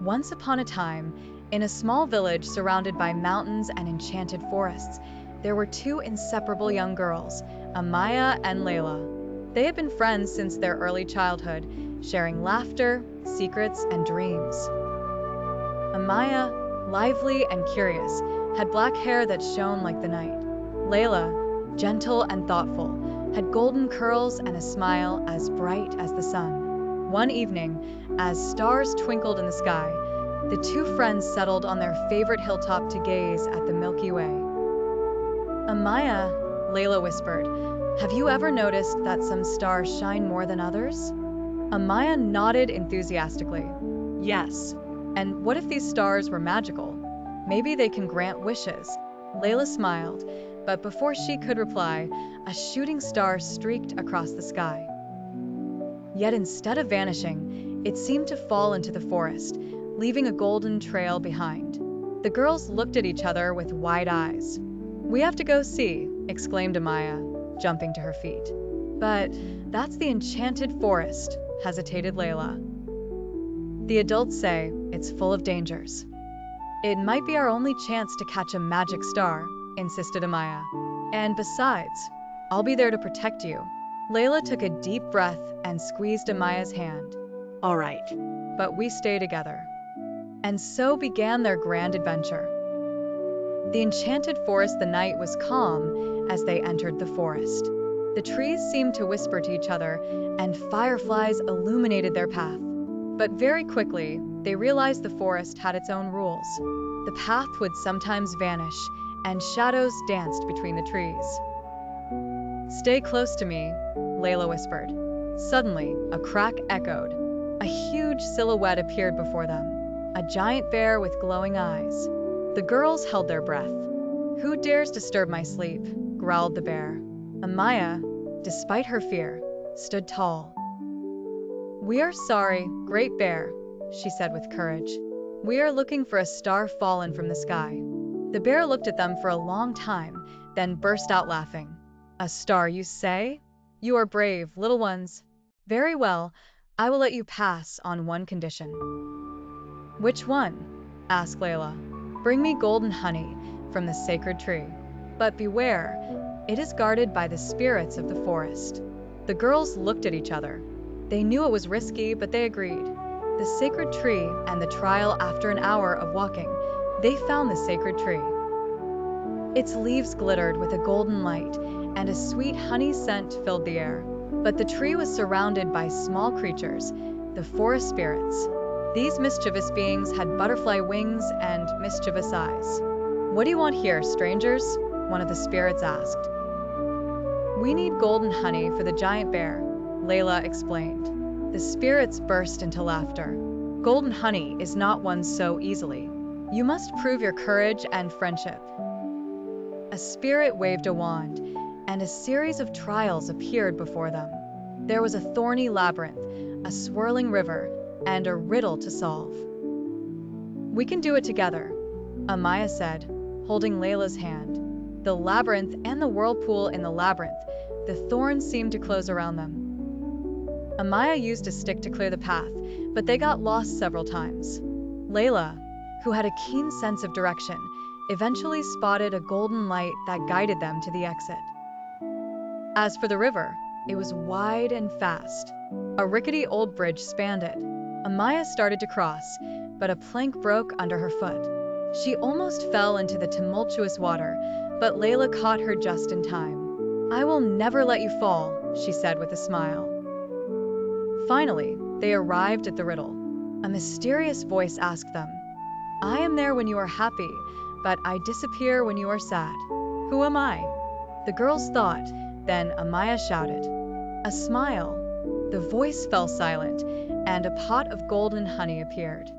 Once upon a time, in a small village surrounded by mountains and enchanted forests, there were two inseparable young girls, Amaya and Leïla. They had been friends since their early childhood, sharing laughter, secrets, and dreams. Amaya, lively and curious, had black hair that shone like the night. Leïla, gentle and thoughtful, had golden curls and a smile as bright as the sun. One evening, as stars twinkled in the sky, the two friends settled on their favorite hilltop to gaze at the Milky Way. Amaya, Leïla whispered, "Have you ever noticed that some stars shine more than others?" Amaya nodded enthusiastically. "Yes. And what if these stars were magical? Maybe they can grant wishes." Leïla smiled, but before she could reply, a shooting star streaked across the sky. Yet instead of vanishing, it seemed to fall into the forest, leaving a golden trail behind. The girls looked at each other with wide eyes. "We have to go see," exclaimed Amaya, jumping to her feet. "But that's the enchanted forest," hesitated Leïla. "The adults say it's full of dangers." "It might be our only chance to catch a magic star," insisted Amaya. "And besides, I'll be there to protect you." Leïla took a deep breath and squeezed Amaya's hand. "All right, but we stay together." And so began their grand adventure. The enchanted forest. The night was calm as they entered the forest. The trees seemed to whisper to each other, and fireflies illuminated their path. But very quickly, they realized the forest had its own rules. The path would sometimes vanish, and shadows danced between the trees. "Stay close to me," Leïla whispered. Suddenly, a crack echoed. A huge silhouette appeared before them, a giant bear with glowing eyes. The girls held their breath. "Who dares disturb my sleep?" growled the bear. Amaya, despite her fear, stood tall. "We are sorry, Great Bear," she said with courage. "We are looking for a star fallen from the sky." The bear looked at them for a long time, then burst out laughing. "A star, you say? You are brave, little ones. Very well, I will let you pass on one condition." "Which one?" asked Leïla. "Bring me golden honey from the sacred tree. But beware, it is guarded by the spirits of the forest." The girls looked at each other. They knew it was risky, but they agreed. The sacred tree and the trial. After an hour of walking, they found the sacred tree. Its leaves glittered with a golden light, and a sweet honey scent filled the air. But the tree was surrounded by small creatures, the forest spirits. These mischievous beings had butterfly wings and mischievous eyes. "What do you want here, strangers?" one of the spirits asked. "We need golden honey for the giant bear," Leïla explained. The spirits burst into laughter. "Golden honey is not won so easily. You must prove your courage and friendship." A spirit waved a wand, and a series of trials appeared before them. There was a thorny labyrinth, a swirling river, and a riddle to solve. "We can do it together," Amaya said, holding Leïla's hand. The labyrinth and the whirlpool. In the labyrinth, the thorns seemed to close around them. Amaya used a stick to clear the path, but they got lost several times. Leïla, who had a keen sense of direction, eventually spotted a golden light that guided them to the exit. As for the river, it was wide and fast. A rickety old bridge spanned it. Amaya started to cross, but a plank broke under her foot. She almost fell into the tumultuous water, but Leïla caught her just in time. "I will never let you fall," she said with a smile. Finally, they arrived at the riddle. A mysterious voice asked them, "I am there when you are happy, but I disappear when you are sad. Who am I?" The girls thought, then Amaya shouted, "A smile." The voice fell silent, and a pot of golden honey appeared.